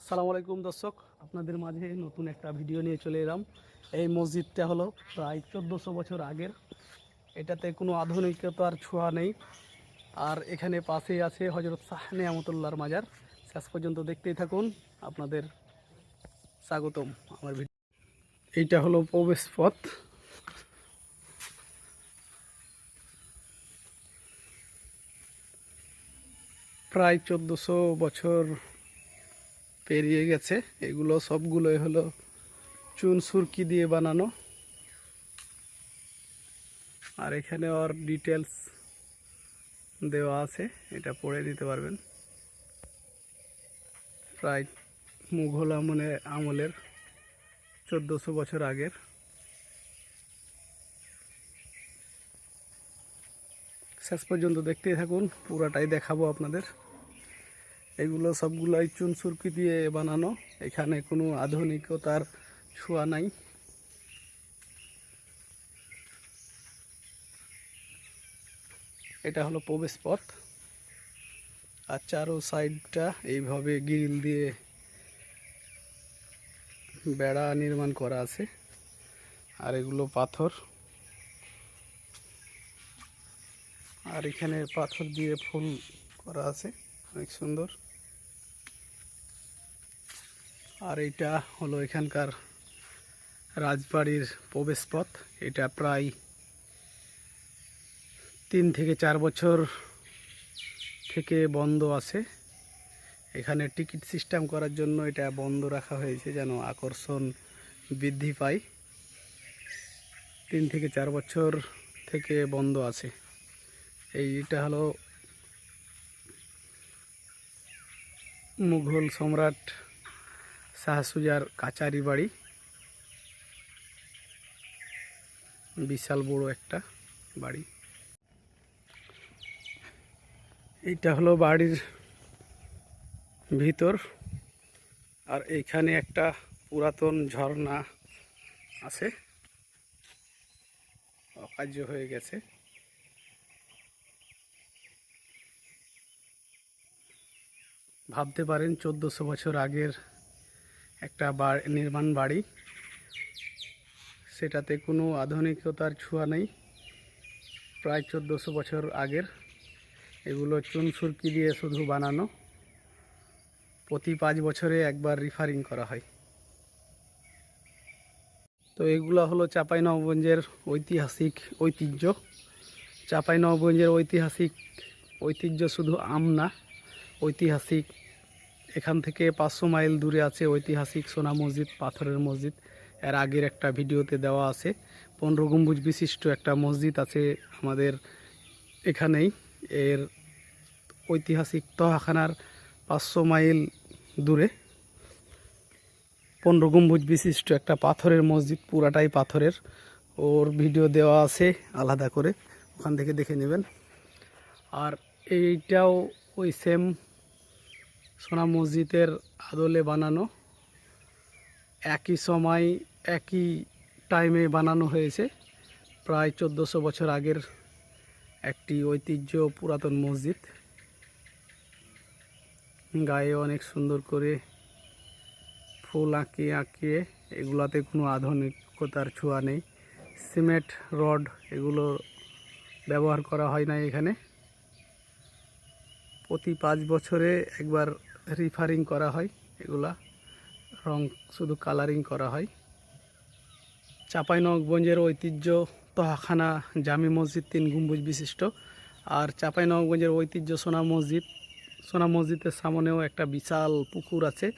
আসসালামু আলাইকুম দর্শক, আপনাদের মাঝে নতুন একটা ভিডিও নিয়ে চলে এলাম। এই মসজিদটা হলো প্রায় 1400 বছর আগের। এটাতে কোনো আধুনিকতার ছোঁয়া নেই। আর এখানে পাশেই আছে হজরত শাহ নেয়ামতুল্লাহর মাজার। শেষ পর্যন্ত দেখতেই থাকুন, আপনাদের স্বাগতম আমার ভিডিও। এইটা হলো প্রবেশ পথ। প্রায় 1400 বছর পেরিয়ে গেছে। এগুলো সবগুলোই হলো চুন সুরকি দিয়ে বানানো। আর এখানে ওর ডিটেলস দেওয়া আছে, এটা পড়ে নিতে পারবেন। প্রায় মুঘল আমলের 1400 বছর আগের। শেষ পর্যন্ত দেখতেই থাকুন, পুরাটাই দেখাবো আপনাদের। এগুলো সবগুলাই চুন সুরকি দিয়ে বানানো, এখানে কোনো আধুনিকতার ছোঁয়া নাই। এটা হলো প্রবেশ পথ। আর চারো সাইডটা এইভাবে গ্রিল দিয়ে বেড়া নির্মাণ করা আছে। আর এগুলো পাথর। আর এখানে পাথর দিয়ে ফুল করা আছে, অনেক সুন্দর। আর এটা হলো এখানকার রাজবাড়ির প্রবেশ পথ। এটা প্রায় 3 থেকে 4 বছর থেকে বন্ধ আছে। এখানে টিকিট সিস্টেম করার জন্য এটা বন্ধ রাখা হয়েছে, যেন আকর্ষণ বৃদ্ধি পায়। 3 থেকে 4 বছর থেকে বন্ধ আছে। এইটা হলো মুঘল সম্রাট শাহ সুজার কাচারি বাড়ি। বিশাল বড় একটা বাড়ি। এইটা হলো বাড়ির ভিতর। আর এইখানে একটা পুরাতন ঝর্ণা আছে, অকার্য হয়ে গেছে। ভাবতে পারেন 1400 বছর আগের একটা নির্মাণ বাড়ি, সেটাতে কোনো আধুনিকতার ছোঁয়া নেই। প্রায় 1400 বছর আগের। এগুলো চুন সুরকি দিয়ে শুধু বানানো। প্রতি 5 বছরে একবার রিফারিং করা হয়। তো এগুলো হলো চাঁপাইনবাবগঞ্জের ঐতিহাসিক ঐতিহ্য। চাঁপাইনবাবগঞ্জের ঐতিহ্য শুধু আম না, ঐতিহাসিক। এখান থেকে 500 মাইল দূরে আছে ঐতিহাসিক সোনা মসজিদ, পাথরের মসজিদ। এর আগের একটা ভিডিওতে দেওয়া আছে। 15 গম্বুজ বিশিষ্ট একটা মসজিদ আছে আমাদের এখানেই। এর ঐতিহাসিক তহাখানার 500 মাইল দূরে 15 গম্বুজ বিশিষ্ট একটা পাথরের মসজিদ, পুরাটাই পাথরের। ওর ভিডিও দেওয়া আছে আলাদা করে, ওখান থেকে দেখে নেবেন। আর এইটাও ওই সেম সোনা মসজিদের আদলে বানানো। একই সময় একই টাইমে বানানো হয়েছে। প্রায় 1400 বছর আগের একটি ঐতিহ্য পুরাতন মসজিদ। গায়ে অনেক সুন্দর করে ফুল আঁকিয়ে, এগুলাতে কোনো আধুনিকতার ছোঁয়া নেই। সিমেন্ট রড এগুলো ব্যবহার করা হয় না এখানে। প্রতি 5 বছরে একবার রিফারিং করা হয়, এগুলা রং শুধু কালারিং করা হয়। চাঁপাইনবাবগঞ্জের ঐতিহ্য তহাখানা জামি মসজিদ 3 গম্বুজ বিশিষ্ট। আর চাঁপাইনবাবগঞ্জের ঐতিহ্য সোনা মসজিদের সামনেও একটা বিশাল পুকুর আছে।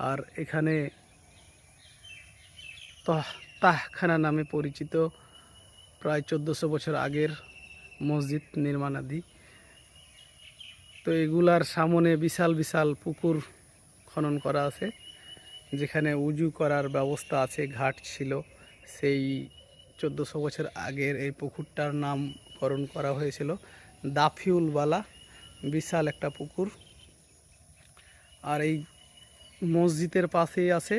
আর এখানে তাহখানা নামে পরিচিত প্রায় 1400 বছর আগের মসজিদ নির্মাণাদি। তো এগুলার সামনে বিশাল বিশাল পুকুর খনন করা আছে, যেখানে উজু করার ব্যবস্থা আছে, ঘাট ছিল। সেই 1400 বছর আগের এই পুকুরটার নামকরণ করা হয়েছিল দাফিউলওয়ালা, বিশাল একটা পুকুর। আর এই মসজিদের পাশেই আছে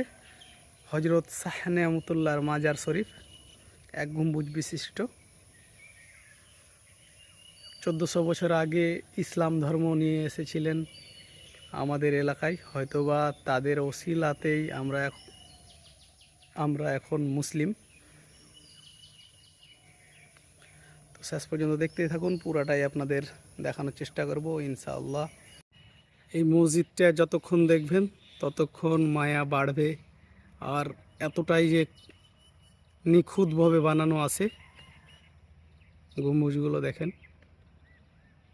হজরত শাহ নেয়ামতুল্লাহর মাজার শরীফ, 1 গম্বুজ বিশিষ্ট। 1400 বছর আগে ইসলাম ধর্ম নিয়ে এসেছিলেন আমাদের এলাকায়, হয়তোবা তাদের ওসিলাতেই আমরা এখন মুসলিম। তো শেষ পর্যন্ত দেখতেই থাকুন, পুরাটাই আপনাদের দেখানোর চেষ্টা করব ইনশাআল্লাহ। এই মসজিদটা যতক্ষণ দেখবেন ততক্ষণ মায়া বাড়বে। আর এতটাই যে নিখুঁতভাবে বানানো আছে, গম্বুজগুলো দেখেন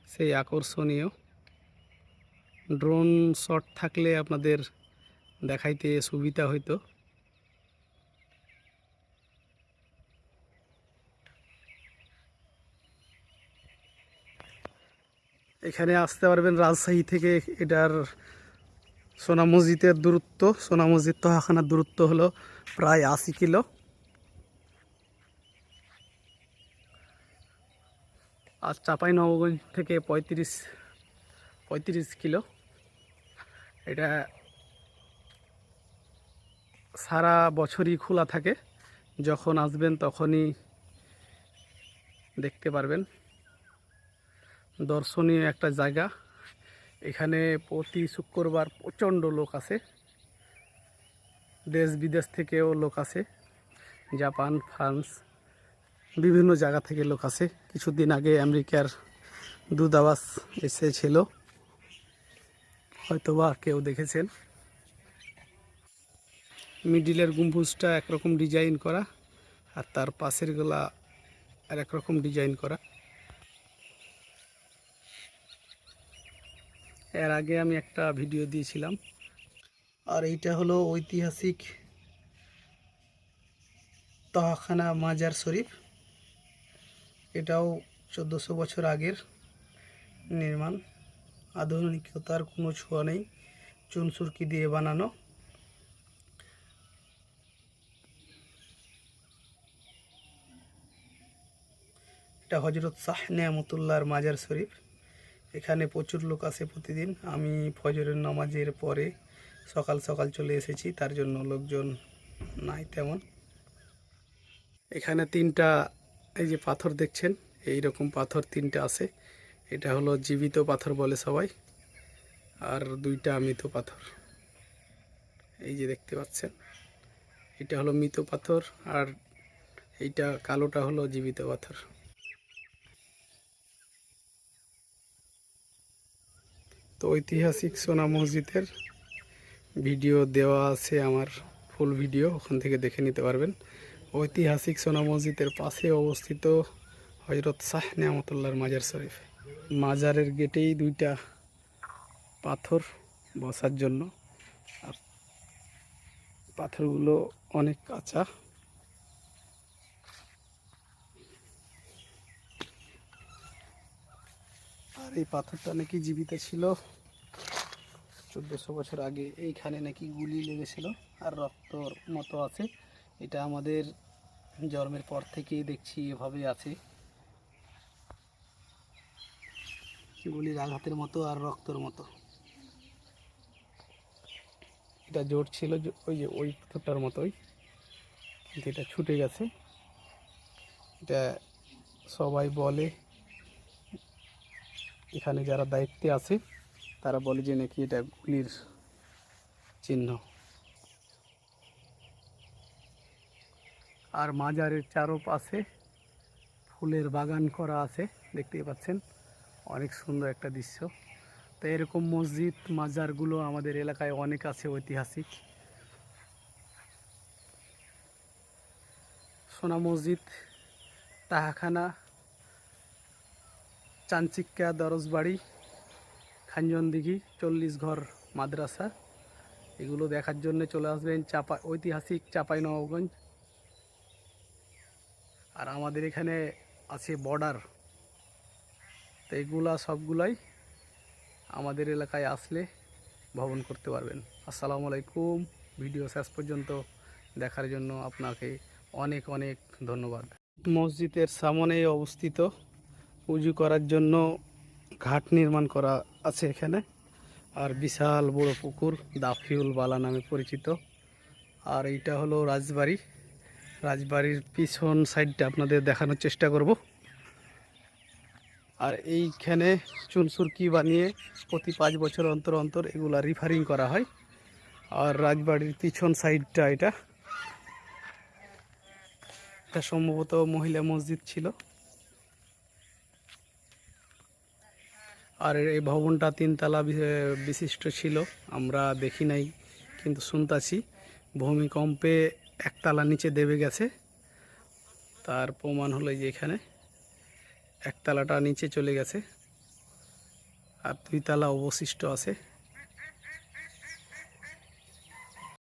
সেই আকর্ষণীয়। ড্রোন শট থাকলে আপনাদের দেখাইতে সুবিধা হইতো। এখানে আসতে পারবেন রাজশাহী থেকে। এটার সোনা মসজিদের দূরত্ব, সোনা মসজিদ তহাখানার দূরত্ব হলো প্রায় 80 কিলো। আর চাঁপাইনবাবগঞ্জ থেকে 35 কিলো। এটা সারা বছরই খোলা থাকে, যখন আসবেন তখনই দেখতে পারবেন। দর্শনীয় একটা জায়গা। এখানে প্রতি শুক্রবার প্রচণ্ড লোক আসে, দেশ বিদেশ থেকেও লোক আসে, জাপান, ফ্রান্স, বিভিন্ন জায়গা থেকে লোক আসে। কিছুদিন আগে আমেরিকার দূতাবাস এসেছিল, হয়তোবা কেউ দেখেছেন। মিডিলের গম্বুজটা একরকম ডিজাইন করা, আর তার পাশের গুলা আর একরকম ডিজাইন করা। এর আগে আমি একটা ভিডিও দিয়েছিলাম। আর এইটা হলো ঐতিহাসিক তহাখানা মাজার শরীফ। এটাও 1400 বছর আগের নির্মাণ। আধুনিকতার কোনো ছোঁয়া নেই, চুনসুরকি দিয়ে বানানো। এটা হজরত শাহ নেয়ামতুল্লাহর মাজার শরীফ। এখানে প্রচুর লোক আসে প্রতিদিন। আমি ফজরের নামাজের পরে সকাল সকাল চলে এসেছি, তার জন্য লোকজন নাই তেমন। এখানে তিনটা, এই যে পাথর দেখছেন, এই রকম পাথর তিনটা আছে। এটা হলো জীবিত পাথর বলে সবাই, আর দুইটা মৃত পাথর। এই যে দেখতে পাচ্ছেন, এটা হলো মৃত পাথর, আর এইটা কালোটা হলো জীবিত পাথর। তো ঐতিহাসিক সোনা মসজিদের ভিডিও দেওয়া আছে আমার, ফুল ভিডিও, ওখান থেকে দেখে নিতে পারবেন। ঐতিহাসিক সোনা মসজিদের পাশে অবস্থিত হজরত শাহ নেয়ামতুল্লাহর মাজার শরীফ। মাজারের গেটেই দুইটা পাথর বসার জন্য, আর পাথরগুলো অনেক কাঁচা। আর এই পাথরটা নাকি জীবিত ছিল 1400 বছর আগে। এইখানে নাকি গুলি লেগেছিল আর রক্তর মতো আছে। এটা আমাদের জন্মের পর থেকেই দেখছি এভাবে আছে, গুলির আঘাতের মতো আর রক্তর মতো। এটা জোর ছিল ওই যে ওই পাথরটার মতোই, কিন্তু এটা ছুটে গেছে। এটা সবাই বলে, এখানে যারা দায়িত্বে আছে তারা বলে যে নাকি এটা গুলির চিহ্ন। আর মাজারের চারপাশে ফুলের বাগান করা আছে, দেখতেই পাচ্ছেন, অনেক সুন্দর একটা দৃশ্য। তো এরকম মসজিদ মাজারগুলো আমাদের এলাকায় অনেক আছে ঐতিহাসিক। সোনা মসজিদ, তাহাখানা, চাঞ্চিক্কা দরজবাড়ি, খানজনদিঘি, 40 ঘর মাদ্রাসা, এগুলো দেখার জন্য চলে আসবেন ঐতিহাসিক চাঁপাইনবাবগঞ্জ। আর আমাদের এখানে আছে বর্ডার, তো এগুলা সবগুলাই আমাদের এলাকায় আসলে ভ্রমণ করতে পারবেন। আসসালামু আলাইকুম। ভিডিও শেষ পর্যন্ত দেখার জন্য আপনাকে অনেক অনেক ধন্যবাদ। মসজিদের সামনেই অবস্থিত, উজু করার জন্য ঘাট নির্মাণ করা আছে এখানে। আর বিশাল বড় পুকুর, দাফিউল বালা নামে পরিচিত। আর এইটা হলো রাজবাড়ি। রাজবাড়ির পিছন সাইডটা আপনাদের দেখানোর চেষ্টা করব। আর এইখানে চুনসুরকি বানিয়ে প্রতি 5 বছর অন্তর অন্তর এগুলা রিফারিং করা হয়। আর রাজবাড়ির পিছন সাইডটা এটা সম্ভবত মহিলা মসজিদ ছিল। আর এই ভবনটা 3 তলা বিশিষ্ট ছিল, আমরা দেখি নাই কিন্তু শুনতাছি ভূমিকম্পে 1 তলা নিচে দেবে গেছে। তার প্রমাণ হলো যে এখানে 1 তলাটা নিচে চলে গেছে আর 2 তলা অবশিষ্ট আছে।